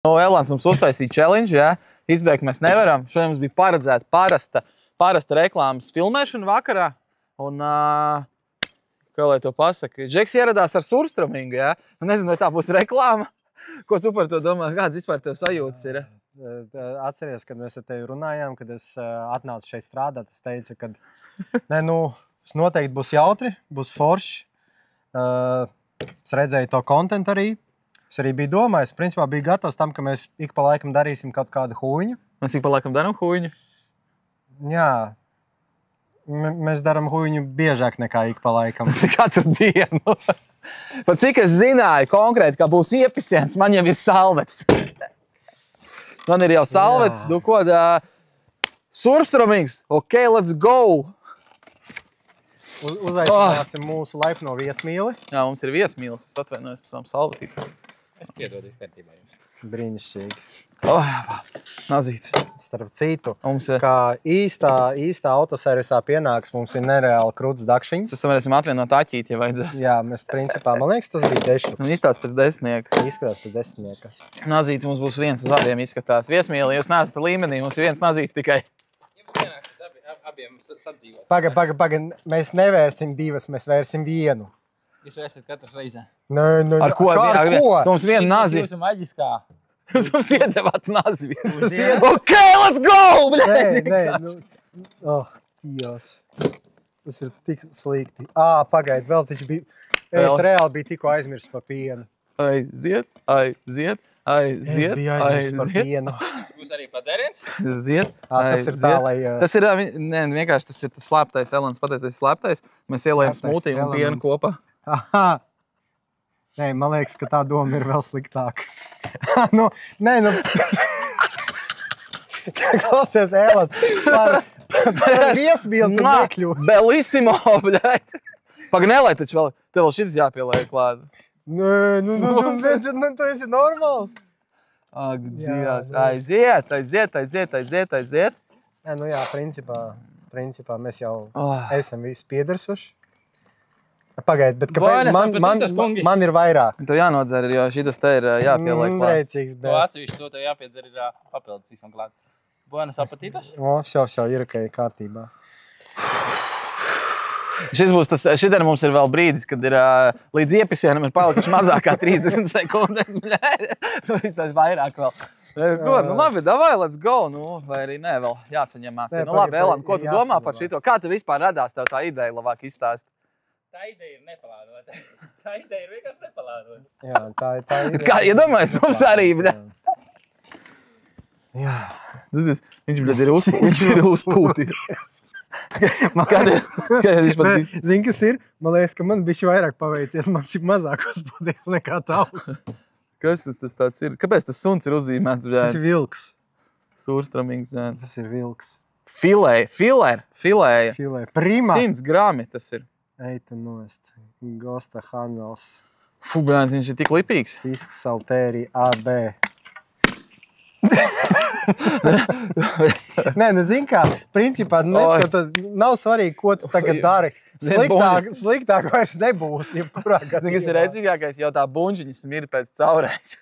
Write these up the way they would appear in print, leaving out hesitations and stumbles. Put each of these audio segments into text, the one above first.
Elāns mums uztaisīja challenge, jā. Izbēgt mēs nevaram. Šodien mums bija paredzēta parasta reklāmas filmēšana vakarā. Un, kā lai to pasaka, Džeks ieradās ar surfstromingu, jā. Nezinu, vai tā būs reklāma. Ko tu par to domā? Kāds vispār tev sajūtas ir? Atceries, kad mēs ar tevi runājām, kad es atnācu šeit strādāt, es teicu, ka es noteikti būs jautri, būs forši. Es redzēju to kontentu arī. Es arī biju domājis, principā biju gatavs tam, ka mēs ik pa laikam darīsim kaut kādu huīņu. Mēs ik pa laikam darām huīņu? Jā. Mēs darām huīņu biežāk nekā ik pa laikam. Katru dienu. Pat cik es zināju konkrēti, ka būs iepisiens, man jau ir salvetes. Man ir jau salvetes, nu ko, surfstromings, ok, let's go! Uzaicināsim mūsu laipno viesmīli. Jā, mums ir viesmīlis, es atvainojos par savam salvetību. Es piedodu izkārtībā jums. Brīnišķīgi. Jā, nazīts. Starp citu, Mums kā īstā autoservisā pienāks, mums ir nereāli krūts dakšiņas. tas varēsim atvienot aķīt, ja vajadzēs. Jā, mēs principā, man liekas, tas bija dešuks. Izstās pēc desmitnieka. Izskatās pēc desmitnieka. Nazīts mums būs viens uz abiem izskatās. Viesmīli, jūs neesat līmenī, mums ir viens nazīts tikai. Abiem sadzīvot. Paga, mēs nevērsim divas, mēs vērsim vienu. Jūs esat katrs reizē. Nē, Ar ko? Ar ko? Tu mums vienu nazi. Jūs maģiskā. Jūs mums iedevāt nazi. Ok, let's go! Nē. Dievs. Tas ir tik slikti. Pagaid, vēl taču bija. Es reāli biju tikko aizmirsis par pienu. Aiziet. Es biju aizmirsis par pienu. Būs arī padzēriens? Ziet. Tas ir tā, lai... Tas ir, vienkārši tas ir tas slēptais, Elans pateicis slēptais. Mēs ielējam smūtī un pienu kopā. Aha. Nē, man liekas, ka tā doma ir vēl sliktāka. Klausies, Elan, par viesmīli tu nekļu. Bellissimo, bļaļ. Paganēlai taču vēl, tev vēl šitas jāpielēja klāt. Tu esi normāls. Ak, Dievs. Aiziet. Nē, jā, principā mēs jau esam visi piedarsuši. Pagaid, bet kāpēc man ir vairāk? Tev jānodzer, jo šitas te ir jāpielēja klāt. Reicīgs, To atsevišķi to tev jāpiedzer ir papildus visam klāt. Buenas apetitas? Jau ir ok, kārtībā. Šitien mums ir vēl brīdis, kad ir līdz iepisienam ir palikuši mazāk kā 30 sekundes. Tas vairāk vēl. Ko, labi, davai, let's go. Vai arī nē, vēl jāsaņemās. Labi, Elan, ko tu domā par šito? Kā tu vispār radās tev tā ideja labāk izstāst? Tā ideja ir neplānota. Tā ideja ir vienkārši neplānota. Jā, tā ir. Kā iedomājies, mums arī, bļa. Jā. Viņš, bļa, ir uzpūtījies. Skaties, viņš pat... Zini, kas ir? Man liekas, ka man bišķi vairāk paveicies. Man cik mazāk uzpūties nekā tavs. Kas tas tāds ir? Kāpēc tas suns ir uzzīmēts, bļa? Tas ir vilks. Surstramings, bļa. Tas ir vilks. Filēja. Prima. 100 grami tas ir. Ej tu nost. Gosta Hanvels. Fu, bļāns, viņš ir tik lipīgs. Fisks Saltēri AB. Nē, zini kā, principā nav svarīgi, ko tu tagad dari. Sliktāk vairs nebūs, jebkurā gadījumā. Zini, kas ir redzīgākais? Jau tā buņģiņas smir pēc caurēs.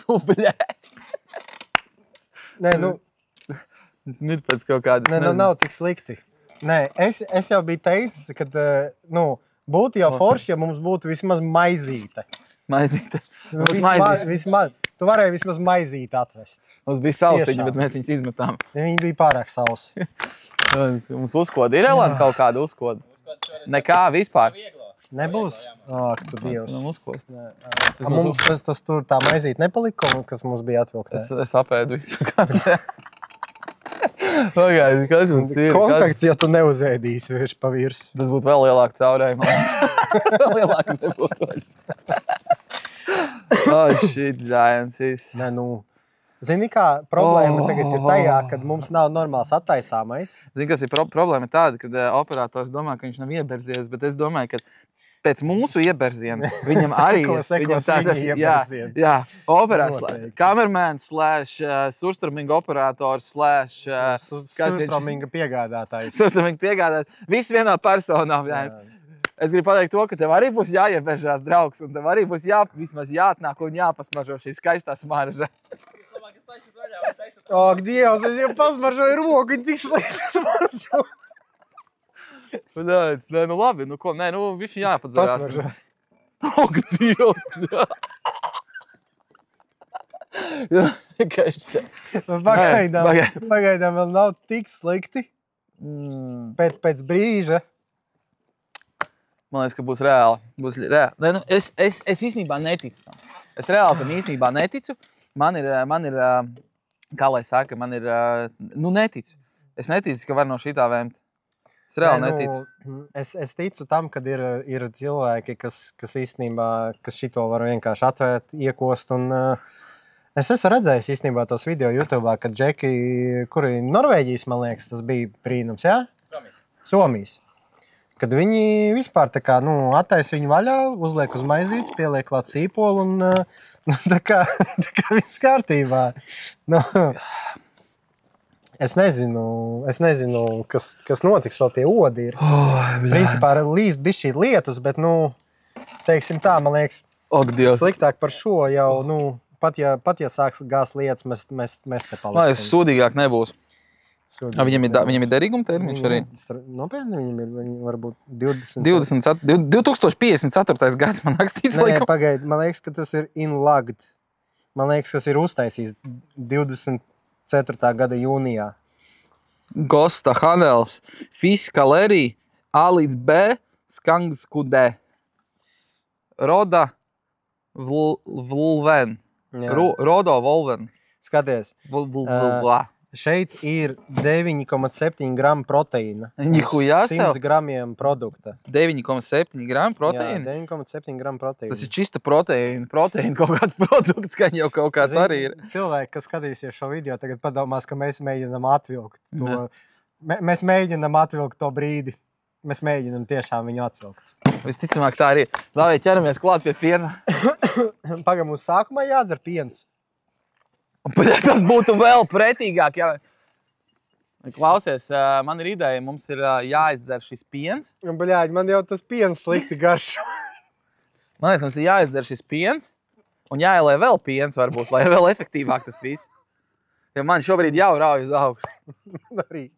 Fu, bļāj. Nē, Smir pēc kaut kādas. Nē, nav tik slikti. Nē, es jau biju teicis, ka būtu jau forši, ja mums būtu vismaz maizīte. Maizīte. Vismaz. Tu varēji vismaz maizīti atvest. Mums bija sausiņi, bet mēs viņus izmetām. Viņi bija pārāk sausi. Mums uzkoda ir, Elan, kaut kāda uzkoda? Nekā vispār? Nebūs? Ak, tu Dievs. Uzkost. Mums tas tur tā maizīte nepalika, kas mums bija atvilktē. Es apēdu visu. Pagaidi, kas mums ir? Konfekts, ja tu neuzēdīsi virs pa virs. Tas būtu vēl lielāk caurējumā. Vēl lielāk nebūtu vairs. Shit, giants. Nē, Zini, kā problēma tagad ir tajā, kad mums nav normāls attaisāmais. Zini, kas ir problēma tāda, kad operators domā, ka viņš nav ieberzies, bet es domāju, ka pēc mūsu ieberziena viņam arī kamermans / surstromminga operators / surstromminga piegādātājs. Surstromminga piegādātājs. Viss vienā personā. Es gribu pateikt to, ka tev arī būs jāiebežās, draugs, un tev arī būs vismaz jāatnāk un jāpasmažo šī skaistā smarža. Ak, Dievs, es jau pasmaržoju roku, un tik slikti smaržo. Nē, nu labi, nu ko, nē, nu viņš jāpadzerās. Pasmaržo. Ak, Dievs! Pagaidām vēl nav tik slikti. Pēc brīža. Man liekas, ka būs reāli. Nē, nu, es īstenībā neticu tam. Es reāli tam īstenībā neticu. Man ir, kā lai saka, nu neticu. Es neticu, ka var no šitā vēmt. Es reāli neticu. Es ticu tam, kad ir cilvēki, kas īstenībā, kas šito var vienkārši atvērt, iekost. Un, es esmu redzējis īstenībā tos video YouTube'ā, kad džeki, kuri Norvēģijas, man liekas, tas bija brīnums, jā? Somijas. Kad viņi vispār tā kā, attaisa viņu vaļā, uzliek uz maizītes, pieliek klāt sīpolu un tā kā viss kārtībā. Es nezinu, kas notiks vēl tie odi ir. Principā līst bišķī lietus, bet, teiksim tā, man liekas, sliktāk par šo jau, pat ja sāks gāzt lietas, mēs nepaliksim. Man liekas, sūdīgāk nebūs. Viņam ir derīguma termiņš arī? Nopietni, viņam ir varbūt 2054. gads man rakstīts. Nē, pagaid, man liekas, ka tas ir inlogged. Man liekas, kas ir uztaisījis 24. gada jūnijā. Gosta Hanels, Fiskalerī, A līdz B, Skangskudē, Roda Vlven, Rodo Volven. Skaties. Šeit ir 9,7 gramu proteīna. Nihujā sev? 100 gramiem produkta. 9,7 gramu proteīna? Jā, 9,7 gramu proteīna. Tas ir čista proteīna kaut kāds produkts, ka jau kaut kāds arī ir. Cilvēki, kas skatīsies šo video, tagad padomās, ka mēs mēģinām atvilkt to. Mēs mēģinām atvilkt to brīdi. Mēs mēģinām tiešām viņu atvilkt. Visticamāk tā arī. Lai ķeramies klāt pie piena. Pagam, mums sākumā jādzer piens. Tas būtu vēl pretīgāk, jā. Klausies, man ir ideja, mums ir jāizdzer šis piens. Bļāģi, man jau tas piens slikti garšo. Man liekas, mums ir jāizdzer šis piens un jāielē vēl piens varbūt, lai ir vēl efektīvāk tas viss. Jo man šobrīd jau rauj uz augšu. Arī.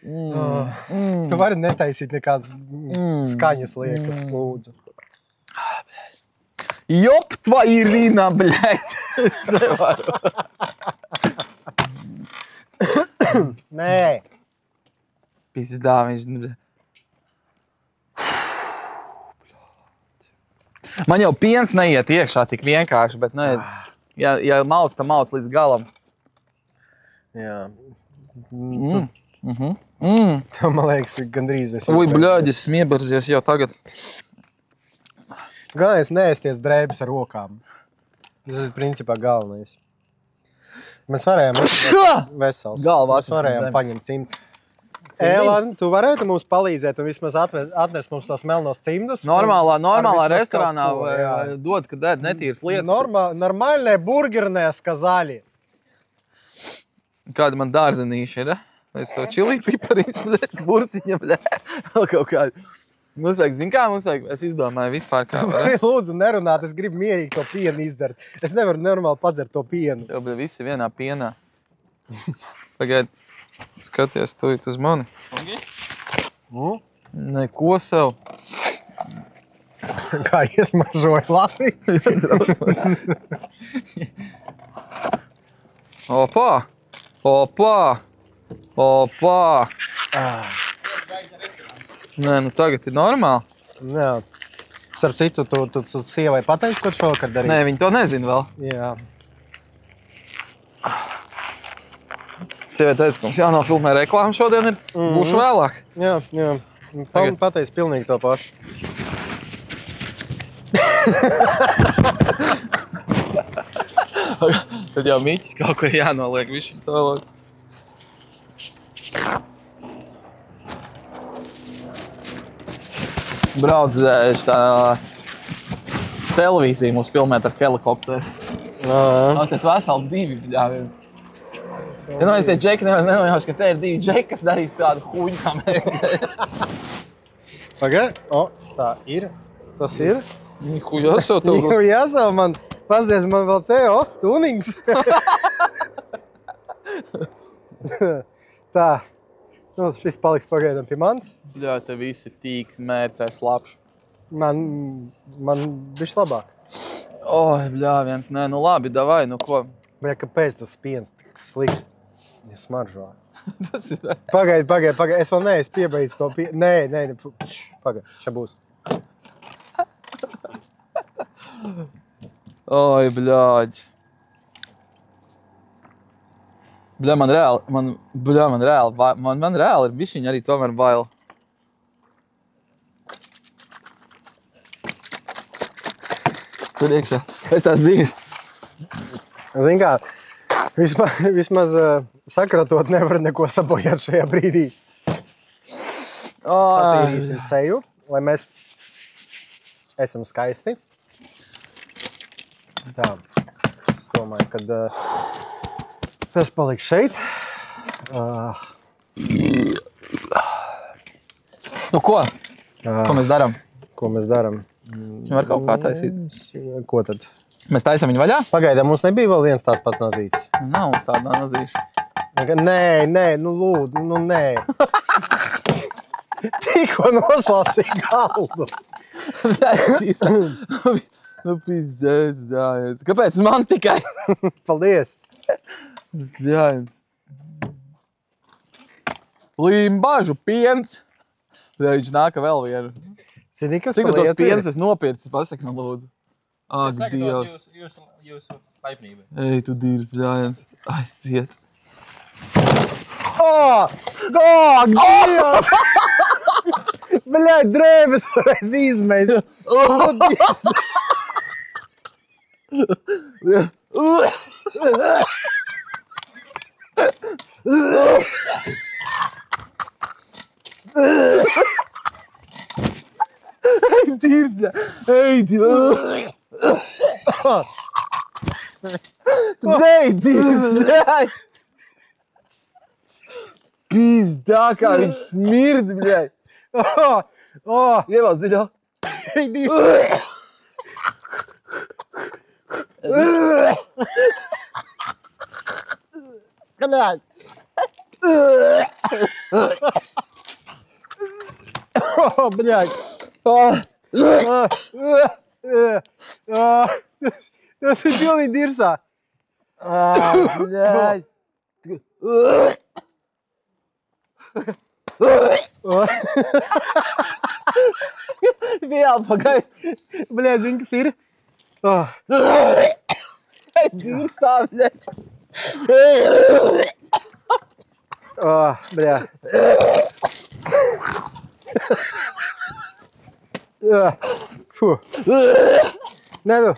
Tu vari netaisīt nekādas skaņas liekas, lūdzu. Jop, tvoji Irina, bļaļ! Es nevaru. Nē. Pizdā, viņš... Man jau piens neiet iekšā tik vienkārši, bet ne, ja malc, tad malc līdz galam. Jā. Tev, man liekas, gandrīz esi. Ui, bļaļ, es smiebarzies jau tagad. Galvenais neēsties drēbes ar rokām. Tas ir principā galvenais. Mēs varējām vesels. Mēs varējām paņemt cimdu. Ēlā, tu varētu mums palīdzēt un vismaz atnest mums tos melnos cimdus? Normālā restorānā dod, kad ēd netīras lietas. Normāļnē burgernē skazāļi. Kāda man dārzenīša ir, Es to čili pipariņš, burciņa, vēl kaut kādu. Mums vajag, zin kā, es izdomāju vispār kā var. Lūdzu, nerunāt, es gribu mierīgi to pienu izdzert. Es nevaru normāli padzert to pienu. Tev bija visi vienā pienā. Pagaid, skaties, tu uz mani. Neko sev. Kā iesmažoja labi. Opā! Nē, nu tagad ir normāli. Jā. Starp citu, tu sievai pateici, ko šovakar darīs? Nē, viņi to nezina vēl. Jā. Sievai teica, ka mums jānofilmē reklāma šodien ir. Būšu vēlāk. Jā. Pateici pilnīgi to pašu. Tad jau Miķis kaut kur jānoliek visu tālāk. Brauc tā televīzija mūs filmēt ar helikopteru. Tas veseli divi bļāviens. Ja tie džeki nenojauši, ka te ir divi džeki, kas darīs tādu huņu kā mēs. Pagaid. O, tā ir. Tas ir. Nikuja esau tev. Jau jāsau man. Pasties man vēl te, o, tunings. Tā. Nu, šis paliks pagaidām pie manis. Jā, te visi tīk mērcēs labš. Man bišķi labāk. Oi, bļā, viens, nē, nu labi, davai, nu ko? Bet kāpēc tas piens tik slikti? Ja smaržo. Tas ir... Pagaid. Es vēl neesmu piebeidz to pienu. Nē. Pagaid, šā būs. Oi, bļāģi. Bļā, man reāli ir bišķiņi arī tomēr bail. Tur iekšā. Es tās zīmes. Zini kā, vismaz sakratot nevar neko sabojāt šajā brīdī. Satīrīsim seju, lai mēs esam skaisti. Tā, es domāju, kad tas paliks šeit. Nu ko? Ko mēs darām? Ko mēs darām? Viņu var kaut kā taisīt. Ko tad? Mēs taisam viņu vaļā? Pagaidām, mums nebija vēl viens tāds pats nazīts. Nav mums tāda nazīša. Nē, nu lūdzu, nu nē. Tikko noslaucīja galdu. Nu, pizdēs, jāiet. Kāpēc man tikai? Paldies. Jāiet. Līmbažu piens. Viņš nāka vēl vienu. Zini, kas Cik tu tos piens es nopircis? Pasaki man, lūdzu. Ak, Dievs. Jūsu laipnība. Ej, tu dīrs, jāiet. Aiziet. Dievs! Bļaļ, drēbes varēs izmeist. Ej, dīrs, ej, dīrs. Ej, dīrs, ej. Pizdā, kā viņš smird, bļaļ. Ievalc dziļāk. Ej, Dievs! Bļaļ! Bļaļ! Tas ir pilnīgi dirsā. Bļaļ. Vēl pagaid. Bļaļ, zini, kas ir? Ej, dīrsā, bļaļ. Bļaļ. Fuh. Nē, nu.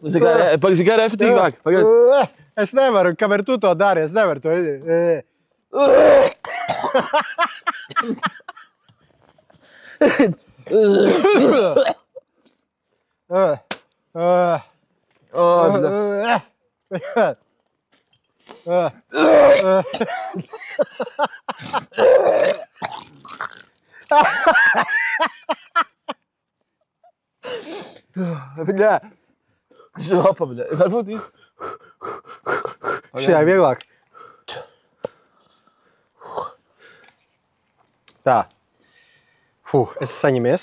Zini kā efektīvāk. Es nevaru, kamēr tu to dari, es nevaru to. Bļā. Žopa, bļā. Varbūt ir. Šajā vieglāk. Tā. Es saņemies.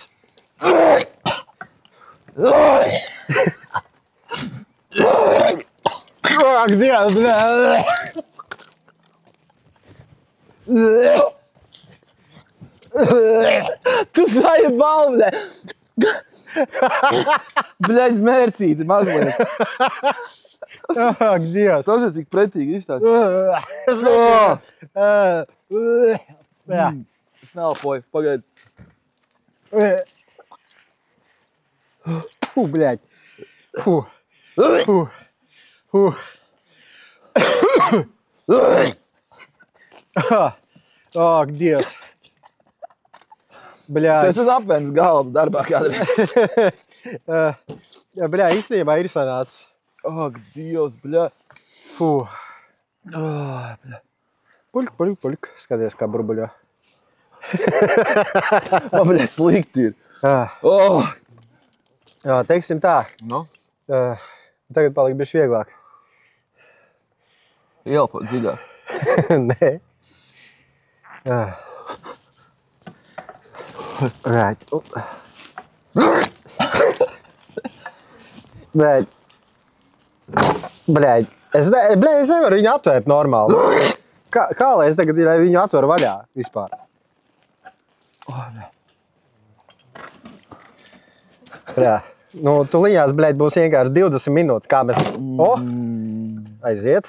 Ak, Dievs, bļā. Tu zajebal, bļā. Bļaļ, mērcīti mazliet. Ak, Dievs. Saprāt, cik pretīgi izstāst. Jā. Es nelpoju, pagaid. Bļaļ. Ak, Dievs. Bļā, Tu esi uz apvienas galda darbā kādreiz. bļā, īstenībā ir sanācis. Ak, Dievs, bļā. Fuh. Oh, bļā. Puļk. Skaties, kā burbuļo. Man, bļā, slikti ir. Oh. Jā, teiksim tā. Nu, Tagad palika bišķi vieglāk. ielpot dziļāk. Nē. Right. Bļaļ. Es nevaru viņu atvērt normāli. Kā lai es tagad viņu atveru vaļā vispār? Jā. Nu, tuliņās, bļaļ, būs vienkārši 20 minūtes, kā mēs... Aiziet.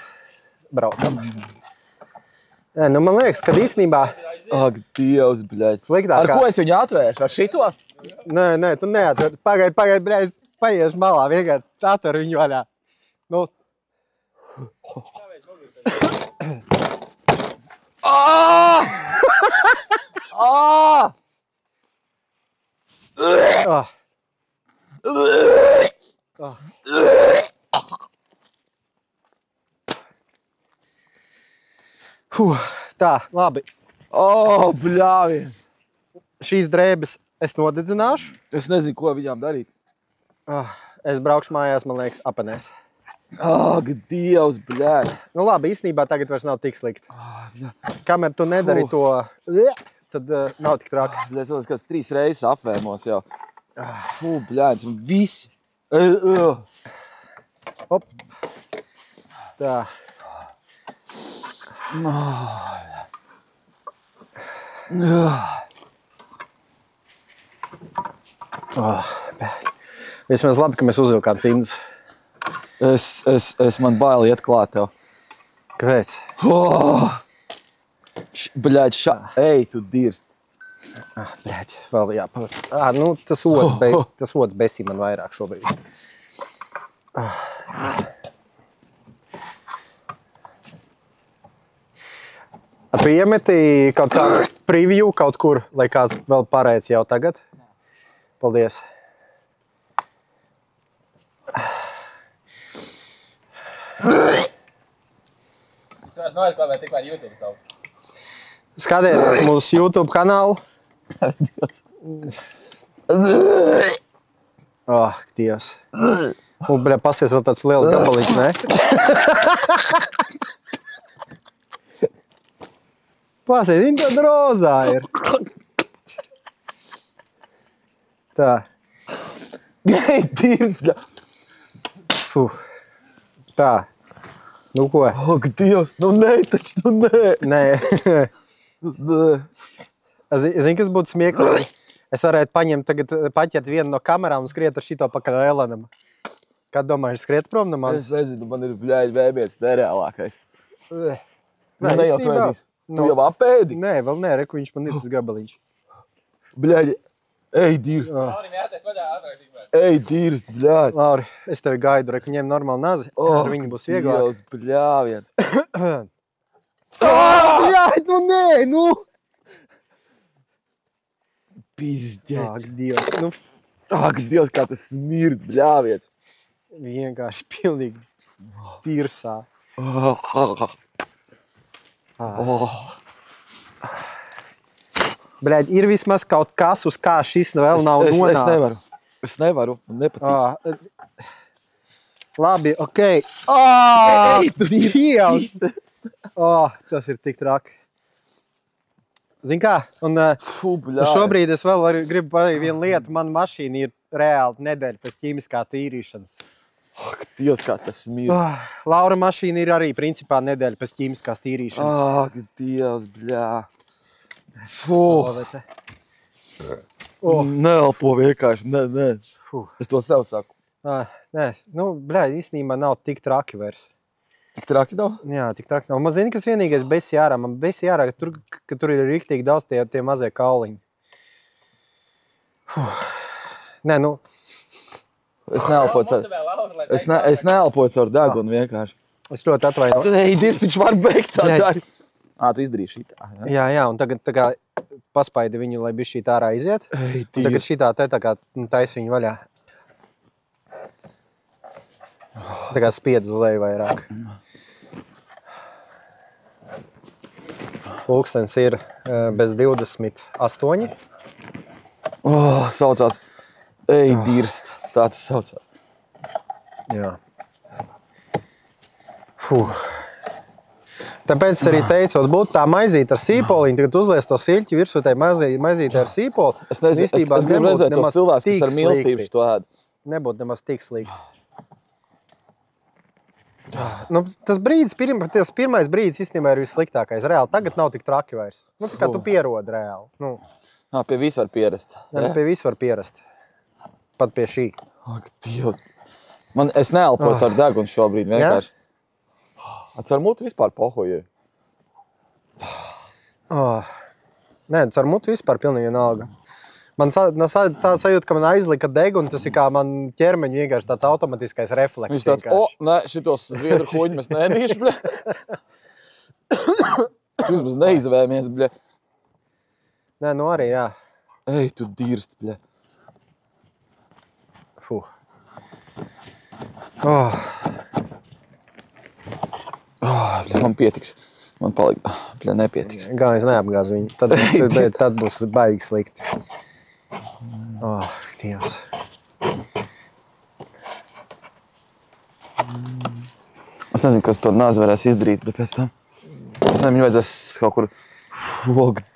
Braucam. Nu, man liekas, kad īstenībā... Ak, Dievs, bļaļ. Sliktāk Ar ko es viņu atvēršu? Ar šito? Nē, tu neatver. Pagaid, bļaļ, paiešu malā, vienkārši atveru viņu vaļā. Nu... Tā, labi. Bļāviens. Šīs drēbes es nodedzināšu. Es nezinu, ko viņām darīt. Es braukšu mājās, man liekas, apenēs. Ak, Dievs, bļāļ. Nu labi, īstenībā tagad vairs nav tik slikti. Kamēr tu nedari to, tad nav tik traki. Bļāļ, es vēl kāds 3 reizes apvērmos jau. Bļāļ, man visi. Hop. Tā. Vismaz labi, ka mēs uzvilkām cimdus. Man bail iet klāt tev. Kāpēc? Bļāļ, ej, tu dirst. Bļaļ, vēl jāpavar. Nu, tas otrs besī man vairāk šobrīd. Tu iemeti kaut kādu preview kaut kur, lai kāds vēl pārēc jau tagad? Paldies. Es varētu noreklāmēt tikmēr YouTube savu. Skatieties mūsu YouTube kanālu. Dievs. Un, bļa, pasties vēl tāds liels gabaliņš, ne? Pasies, viņa tāda rozā ir. Tā. Ej, dirst. Tā. Nu ko? Ak, Dievs, nu nē, taču, nu nē. Nē. Zini, kas būtu smieklīgi? Es varētu paņemt vienu no kamerām un skriet ar šito pakaļ Elanam. Kā domāju, skriet prom no manis? Es nezinu, man ir bļāļ vēbiets nereālākais. Nē, Ne jau tu ēdīs. Tu jau apēdi? Nē, vēl nē, reku viņš man ir tas gabaliņš. Bļāļ, ej, dirst. Laurim jātais vaļā ātrāk tikmēr. Ej, dirst, bļāļ. Lauri, es tevi gaidu, reku ņem normāli nazi, ar viņu būs vieglāk. Dievs, bļāviens. Bļāļ, nu nē, nu! Pizdēts. Dievs, nu Ak, Dievs, kā tas smird, bļāviens. vienkārši pilnīgi tirsā. Bļaļ, ir vismaz kaut kas, uz kā šis vēl nav nonācis. Es nevaru, man nepatīk. Labi, okei. Tu Dievs! Tas ir tik traki. Zini kā? Un šobrīd es vēl gribu pateikt vienu lietu. Mana mašīna ir reāli nedēļa pēc ķīmiskā tīrīšanas. Ak, Dievs, kā tas smird. Laura mašīna ir arī principā nedēļa pēc ķīmiskās tīrīšanas. Ak, Dievs, bļā. Salavete. Neelpo vienkārši, nē. Es to sev saku. Nē, nu, bļā, īstenībā nav tik traki vairs. Tik traki nav? Jā, tik traki nav. Man zini, kas vienīgais besi ārā. Man besi ārā, ka tur ir riktīgi daudz tie mazie kauliņi. Nē, nu. Es neelpoju caur degunu vienkārši. Es ļoti atvainojos. Ej, dirst, viņš var beigt tā dari. Tu izdarīji šitā. Ja? Jā, un tagad tā kā paspaidi viņu, lai bišķi šī ārā iziet. Un tagad šitā te tā kā tais viņu vaļā. Tā kā spied uz leju vairāk. Pulkstens ir bez 28. Saucās. Ej, dirst. Tā tas saucās. Jā. Tāpēc arī teicot, būtu tā maizīte ar sīpoliņu, tagad uzlies to siļķi virsū tai maizīte ar sīpoli. Es gribu redzēt tos cilvēkus, kas ar mīlestību to ēd. Nebūtu nemaz tik slikti. Nu, tas pirmais brīdis īstenībā ir vissliktākais. Reāli tagad nav tik traki vairs. Nu, tā kā tu pierodi reāli. Nu. Pie visu var pierast. Pie visu var pierast. Pat pie šī. Ak, Dievs. Es neelpoju caur degunu šobrīd vienkārši. Caur mutu vispār pohoju ir. Nē, caur mutu vispār pilnīgi vienalga. Man tā sajūta, ka man aizlika degunu, tas ir kā man ķermeņu vienkārši tāds automatiskais refleks. Viņš tāds, nē, šitos zviedru kuņu mēs neēdīšu, bļa. Šis mēs neizvēmies, bļa. Nē, nu arī, jā. Ej, tu dirst, bļa. Man pietiks. Man palika. Bļa, nepietiks. Galvenais neapgāz viņu. Tad būs baigi slikti. Dievs. Es nezinu, kas to nāzi varēs izdarīt, bet pēc tam. Es nezinu, viņu vajadzēs kaut kur.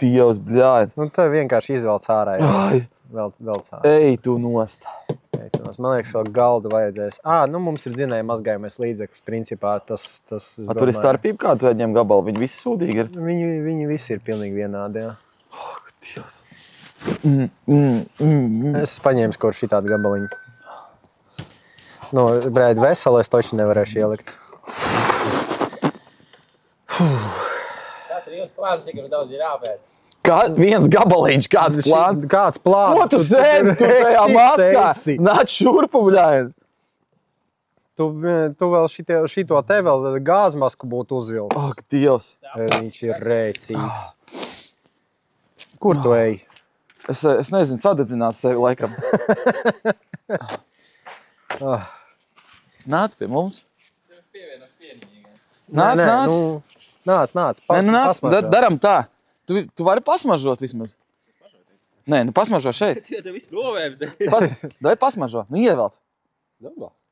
Dievs, bļāj. Nu, tev vienkārši izvelc ārā. Velc ārā. Ej, tu nost. Man liekas, vēl galdu vajadzēs. Nu, mums ir dzinēja mazgājumais līdzeklis. Principā tas Tur ir starpība, kā tu ēdņem gabalu? Viņi visi sūdīgi ir? Viņi visi ir pilnīgi vienādi, jā. Dievs. Es paņēmu kaut šitādu gabaliņu. Nu, brēd, veselu es toši nevarēšu ielikt. Kāds ir jūsu plāns, cik daudz ir jāpēt? Viens gabaliņš, kāds plāns? Kāds plāns? Ko tu sēdi? Tu tajā maskā? Nāc šurpu, bļājies. Tu vēl šito te vēl gāzmasku būtu uzvilcis. Ak, Dievs. Viņš ir rēcīgs. Kur tu ej? Es nezinu, sadedzināt sevi laikam. Nāc pie mums. Nāc. Nāc. Daram tā. Tu vari pasmažot vismaz? Nē, pasmažo šeit. Tev viss novēms. Dai pasmažo. Nu, ievelc.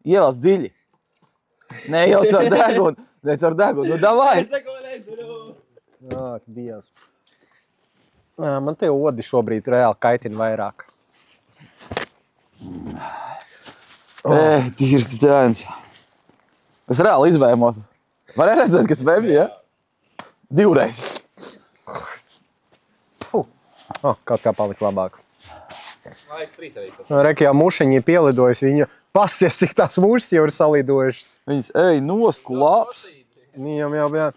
Ievelc dziļi. Nē, jau caur degunu. Nē, caur degunu. Nu, davai. Es neko nedaru. Ak, Dievs. Man te odi šobrīd reāli kaitina vairāk. Tīrsti pļāns. Es reāli izvējumos. Varēja redzēt, kas vēmji, ja? Divreiz. Kaut kā palika labāk. Man liekas, 3 arī. Reki jau mušiņi pielidojas, viņa pasties, cik tās mušas jau ir salidojušas. Viņas, nosku labs. Viņam jau bija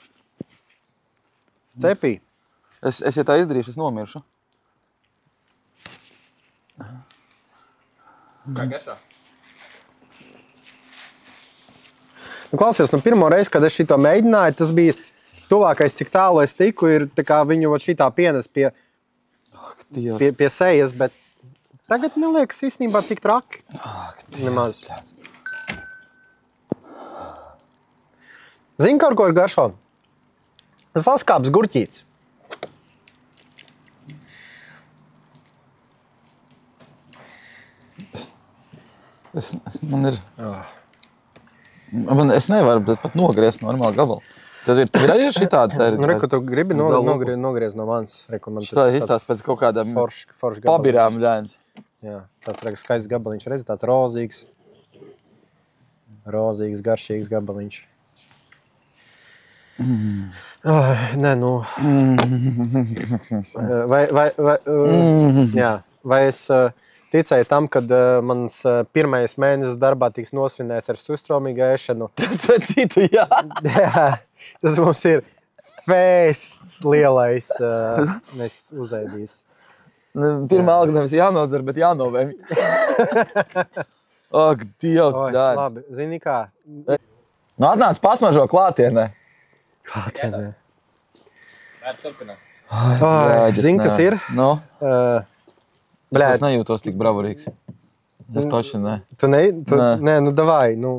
cepī. Es ja tā izdarīšu, es nomiršu. Kā garšā? Klausies, pirmo reizi, kad es šito mēģināju, tas bija tuvākais, cik tālu es tiku, ir tā kā viņu šitā pienes pie sejas, bet tagad neliekas īstenībā tik traki. Nemaz. Zini, kaut ko ir garšo? Saskāps gurķīts. Es nevaru pat nogriezt normāli gabalu. Tev ir arī šitādi? Reku, tu gribi nogriezt no manis. Šitā izstās pēc kaut kādām pabirām ļēns. Jā, tāds skaists gabaliņš. Redzi, tāds rozīgs. Rozīgs, garšīgs gabaliņš. Nē, nu... Vai es ticēju tam, kad mans pirmais mēnesis darbā tiks nosvinēts ar sustromīgu ēšanu? Jā. Tas mums ir fests lielais. Mēs uzēdīs. Pirmā alga nevis jānodzer, bet jānovēm. Ak, Dievs, pļāns. Labi, zini kā? Nu, atnāc pasmažo klātienē. Klātienē. Turpināt. Zini, kas ir? Nu, es Bļēt, nejūtos tik bravurīgs. Es taču ne. tu ne? Nē. Nē, nu davai, nu,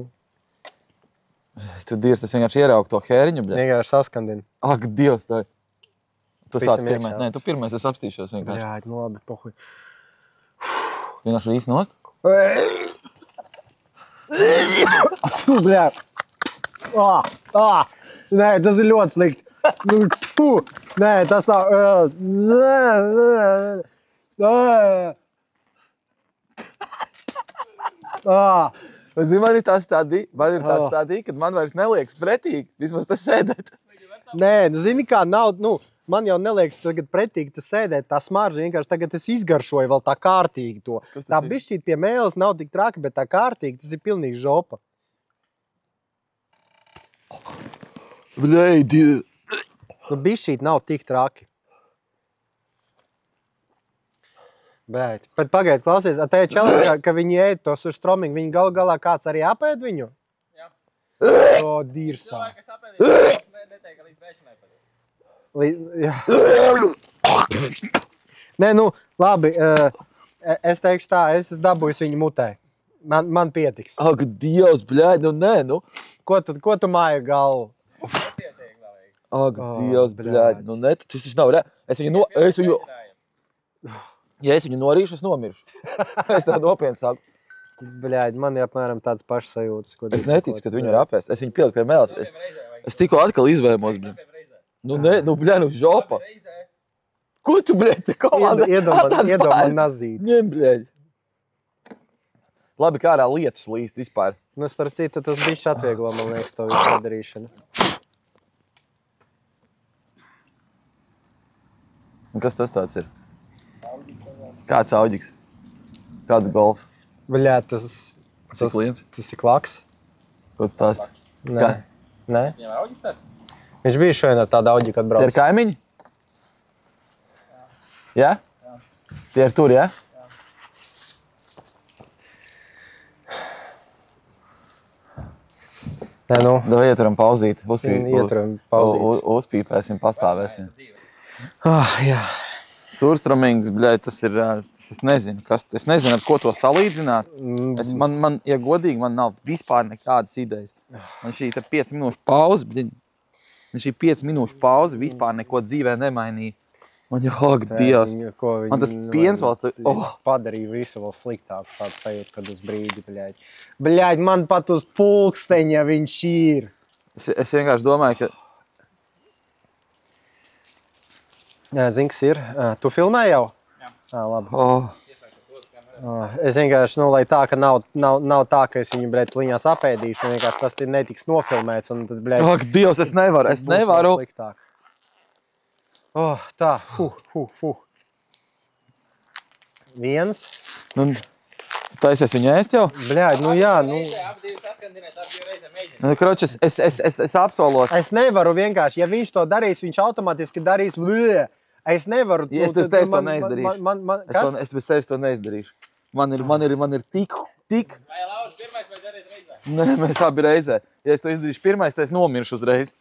Tu dirs, es vienkārši ieraugu to hēriņu, bļa. vienkārši saskandini. Ak, Dievs, tā. Tu Visam sāc pirmais. iekšā. Nē, tu pirmais, es apstīšos vienkārši. Jā, nu labi, pohuj. Vienkārši īsti nost. Bļēt. Nē, tas ir ļoti slikti. Nu, nē, tas nav. Zini, man ir tā stadija, kad man vairs neliekas pretīgi, vismaz tas sēdēt. Nē, nu zini kā, nav, nu, man jau neliekas tagad pretīgi tas sēdēt, tā smarža vienkārši tagad es izgaršoju vēl tā kārtīgi to. Tā bišķīt pie mēles nav tik traki, bet tā kārtīgi, tas ir pilnīgi žopa. Bļeidi. Nu, bišķīt nav tik traki. Bet pagaid, klausies, te čelē, ka viņi ēd to surstroming, viņi galu galā kāds arī apēd viņu? Jā. O, dīrsā. Cilvēki, kas apēdīs, neteikt, ka līdz bēšanai pat. Jā. Nē, nu, labi, es teikšu tā, es esmu dabūjis viņu mutē. Man pietiks. Ak, Dievs, bļeid, nu nē, nu. Ko tu māja galvu? Pietiek vēlīgi. Ak, O, Dievs, bļeid. bļeid, nu ne, tas nav re. Ja es viņu norīšu, es nomiršu. Es tā nopietni saku. Bļaid, man ir apmēram tāds pašs sajūtas. Es neticu, ka viņu var apēst. Es viņu pieliku pie mēles. Es tikko atkal izvēmos, bļeid. Nu, ne, nu, bļeid, nu, žopa. Ko tu, bļeid, te komanda? Iedomā nazīt. Ņem, bļeid. Labi, kā ārā lietus līst vispār. Nu, starp citu, tas bišķi atvieglo, man liekas, to visu padarīšanu. Un kas tas tāds ir? Kāds auģiks? Kāds golfs? Bļaid, Cik liens? tas ir klaks? Ko tu stāsti? Nē. Nē? Viņam ir auģis tāds? Viņš bija šodien ar tādu auģi, kad Tie brauc. ir kaimiņi? Jā? Tie ir tur, jā? Nē, nu, Davai ieturam pauzīt. ieturam pauzīt. Uzpīpēsim, pastāvēsim. Jā. Surstromings, bļaid, tas ir, es nezinu, es nezinu, ar ko to salīdzināt. Ja godīgi, man nav vispār nekādas idejas. Man šī 5 minūšu pauze, bļaid, šī 5 minūšu pauze vispār neko dzīvē nemainīja. Man jau, ak, Dievs. Man tas piens vēl, Padarīja visu vēl sliktāku tādu sajūtu, kad uz brīdi, bļaid. Bļaid, man pat uz pulksteņa viņš ir. Es vienkārši domāju, ka... Zini, kas ir? Tu filmē jau? Jā. Labi. Es vienkārši, lai tā, ka nav tā, ka es viņu, bļaid, pliņās apēdīšu, vienkārši tas netiks nofilmēts, un tad, bļaid, Ak, Dievs, es nevaru. sliktāk. Tā, Viens. Nu, tu taisies viņu ēst jau? Bļaid, nu jā, nu... Abi divi saskandinēt, abi divi reizē mēģināt. Nu, kroč, es apsolos. Es nevaru vienkārši, ja viņš to darīs, viņš automātiski darīs blē. Es nevaru... Es bez tevis to neizdarīšu. Kas? Es bez tevis to neizdarīšu. Man ir tik... Vai Lauris pirmais vai darīt reizē? Nē, mēs abi reizē. Ja es to izdarīšu pirmais, tad es nomiršu uzreiz.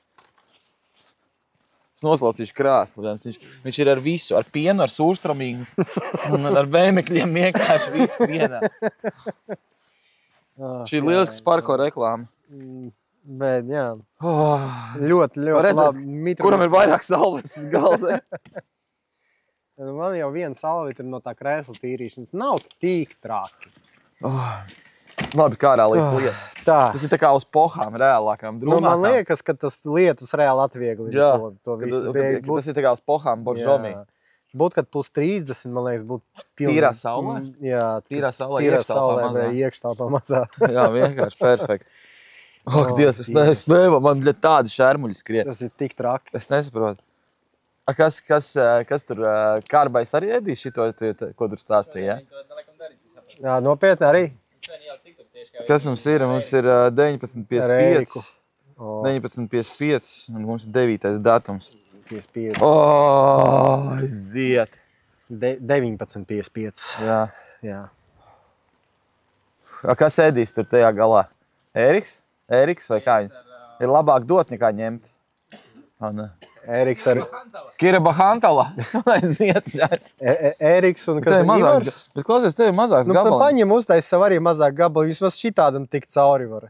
Es noslaucīšu krāslu. Viņš ir ar visu, ar pienu, ar sūrstromīgu un ar bēmekļiem vienkārši viss vienā. Šī ir lielisks parko reklāma. Bet, jā. Oh, Ļoti redzēt, labi. kuram ir vairāk salvetes galdā? Man jau viena salvita ir no tā krēsla tīrīšanas. Nav tik traki. Labi, kā reālīs lietas. Tā. Tas ir tā kā uz pohām reālākām, drūmākām. Man liekas, ka tas lietus reāli atviegli Jā, to visu. tas ir tā kā uz pohām boržomī. Būtu, kad plus 30, man liekas, būtu pilnīgi. Tīrā saulē? Jā, Tīrā saulē, tīrā iekštelpā saulē, mazā. iekštelpā mazā. Jā, vienkārši perfekti. Ak, Dievs, es nevaru, man tādi šērmuļi skrien. Tas ir tik traki. Es nesaprotu. Kas tur kārbais arī ēdīs šito, ko tur stāstīja? Viņi to laikam darīt, tu saproti. Jā, nopietni arī. Šodien jau tik tur tieši kā Kas mums ir? Mums ir Ar 19.55. Ēriku. 19.55 un mums ir 9. datums. 55. Ziet. 19,55. Jā. Jā. Kas ēdīs tur tajā galā? Ēriks? Ēriks vai kā viņi? Ir labāk dot nekā ņemt. Ne. Ēriks ar... Kira Bahantala. Ēriks un kas ir Ivars. Bet klausies, tev ir mazāks Nu, tad gabaliņš. paņem uztais sev arī mazāk gabalu. Vismaz šitādam tik cauri var.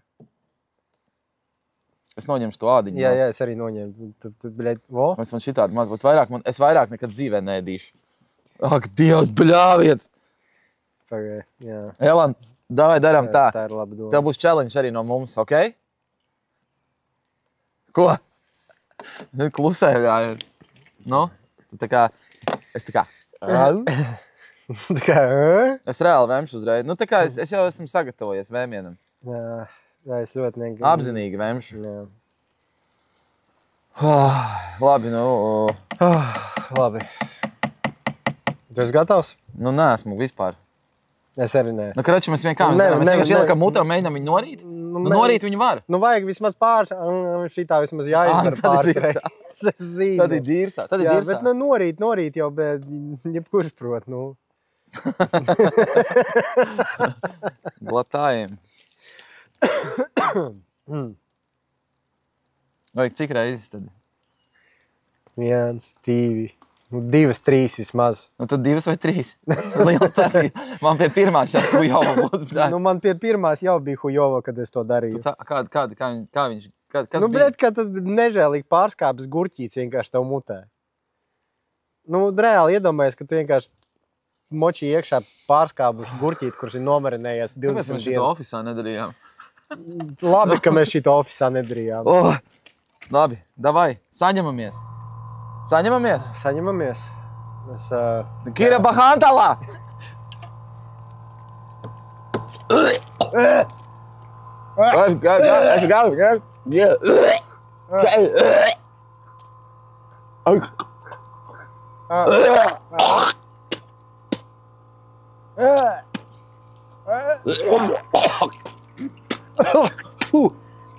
Es noņemšu to ādiņu. Jā, es arī noņēmu. Tu, bļaļ, vo? Es man šitādi maz, bet es vairāk nekad dzīvē neēdīšu. Ak, Dievs, bļāviets! Pagai, jā. Elan, davai daram tā. Tā ir laba doma. Tev būs challenge arī no mums, ok? Ko? Klusē, jā. Nu, tu tā kā, es tā kā. Tā kā, Es reāli vēmšu uzreiz. Nu, tā kā es jau esmu sagatavojies vēmienam. Jā, es ļoti negribu. Apzinīgi vēmšu. Jā. Labi, nu, Labi. Tu esi gatavs? nu neesmu vispār. Es arī nē. Nu, krači, mēs vienkārši Ne, darām. Mēs ne, vienkārši ne. ieliekam mutā, mēģinām viņu norīt. Nu, norīt viņu var. Nu, vajag vismaz pāris, šitā vismaz jāizdara tad pāris ir reizes. Es zinu. Tad ir dīrsā. Tad ir Jā, dīrsā. bet nu, norīt jau, bet jebkurš prot, nu. Glatājiem. Vajag cik reizes tad? 1, 2, 2, 3 vismaz. Nu, tad 2 vai 3. Liela starpība. Man pie pirmās jau Hujova būs, bļāt. Nu, man pie pirmās jau bija Hujova, kad es to darīju. Kas Nu, bija? bļet, ka tad nežēlīgi pārskāpes gurķīts vienkārši tev mutē. Nu, reāli iedomājies, ka tu vienkārši moči iekšā pārskāpuši gurķīt, kurš ir nomarinējies Kāpēc 20 mēs šito dienas. ofisā nedarījām? Labi, ka mēs šito ofisā nedarījām. Oh, labi, davai, saņemamies. Saņemamies? Saņemamies. Es, Kira Bahantalā!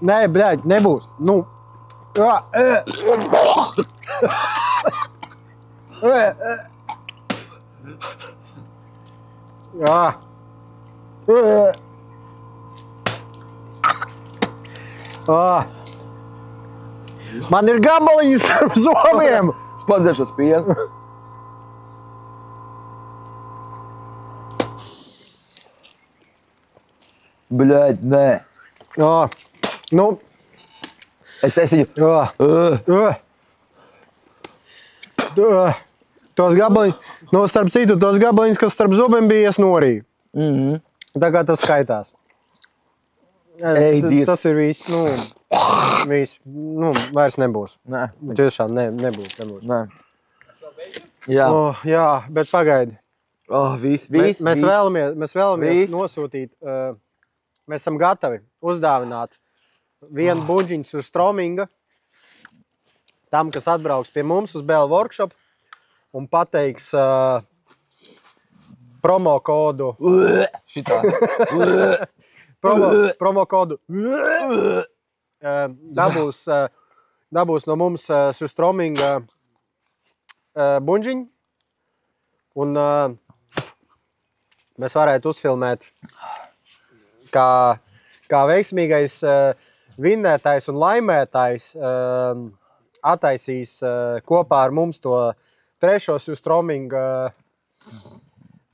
Nē, bļaļ, nebūs. Nu. Jā. Man ir gabaliņi starp zobiem. Es padzeršu uz pienu. Bļaļ, nē. Jā. Nu. Es viņu... Jā. Tos gabaliņus, no starp citu, tos gabaliņus, kas starp zobiem bija, es norīju. Tā kā tas skaitās. Ej, Dievs. Tas ir viss, vairs nebūs. Nē. Tiešām nebūs. Nē. Jā. Jā, bet pagaidi. Viss. Mēs vēlamies Viss. nosūtīt, mēs esam gatavi uzdāvināt vienu buģiņu uz Strominga, tam, kas atbrauks pie mums uz BL Workshop un pateiks promo kodu. Šitā. Promo kodu. Dabūs no mums šo Strominga buģiņu. Un mēs varētu uzfilmēt, kā veiksmīgais vinnētājs un laimētājs attaisīs kopā ar mums to trešo Strominga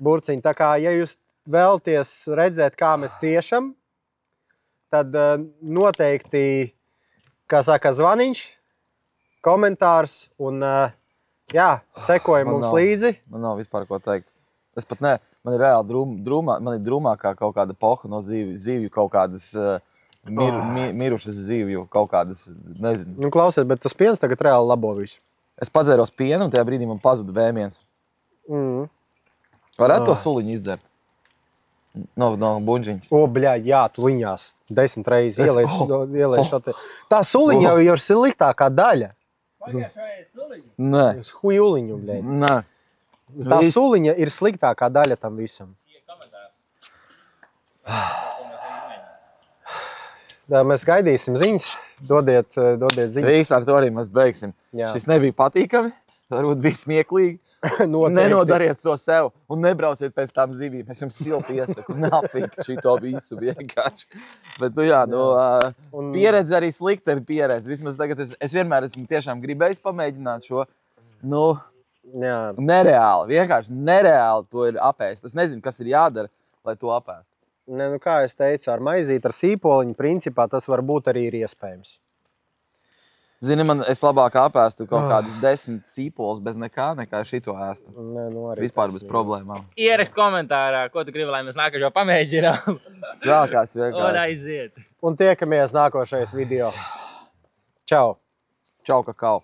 burciņu. Tā kā, ja jūs vēlaties redzēt, kā mēs ciešam, tad noteikti, kā saka, zvaniņš, komentārs un sekoja mums līdzi. Man nav vispār ko teikt. Es pat ne, man ir reāli drūmākā kaut kāda poha no zivju, kaut kādas mirušas zivju, kaut kādas, nezinu. Nu, klausies, bet tas piens tagad reāli labo visu. Es padzēros pienu un tajā brīdī man pazuda vēmiens. Varētu to suliņu izdzert? No buņģiņas. Bļaļ, jā, tu liņās 10 reizes ielieši šo te. Tā suliņa jau ir sliktākā daļa. Pagājušajā ēd suliņu. Nē. Es hujuliņu, bļaļ. Nē. Tā suliņa ir sliktākā daļa tam visam. Ie komentāri. Mēs gaidīsim ziņas, dodiet ziņas. Viss ar to arī mēs beigsim. Jā. Šis nebija patīkami. Varbūt bija smieklīgi. Nenodariet to sev un nebrauciet pēc tām zivīm. Es jums silti iesaku, nafīgi šito visu vienkārši. Bet, pieredze arī slikta ir pieredze. Vismaz tagad es vienmēr esmu tiešām gribējis pamēģināt šo, nereāli, vienkārši nereāli to ir apēst. Es nezinu, kas ir jādara, lai to apēst. Kā es teicu, ar maizīti, ar sīpoliņu, principā tas var būt arī ir iespējams. Zini, es labāk apēstu kaut kādas 10 sīpoles bez nekā šito ēstu. Vispār bez problēmām. Ierakst komentārā, ko tu gribi, lai mēs nākošo pamēģinām. Sākās vienkārši. Un aiziet. Un tiekamies nākošais video. Čau! Čau, kakao!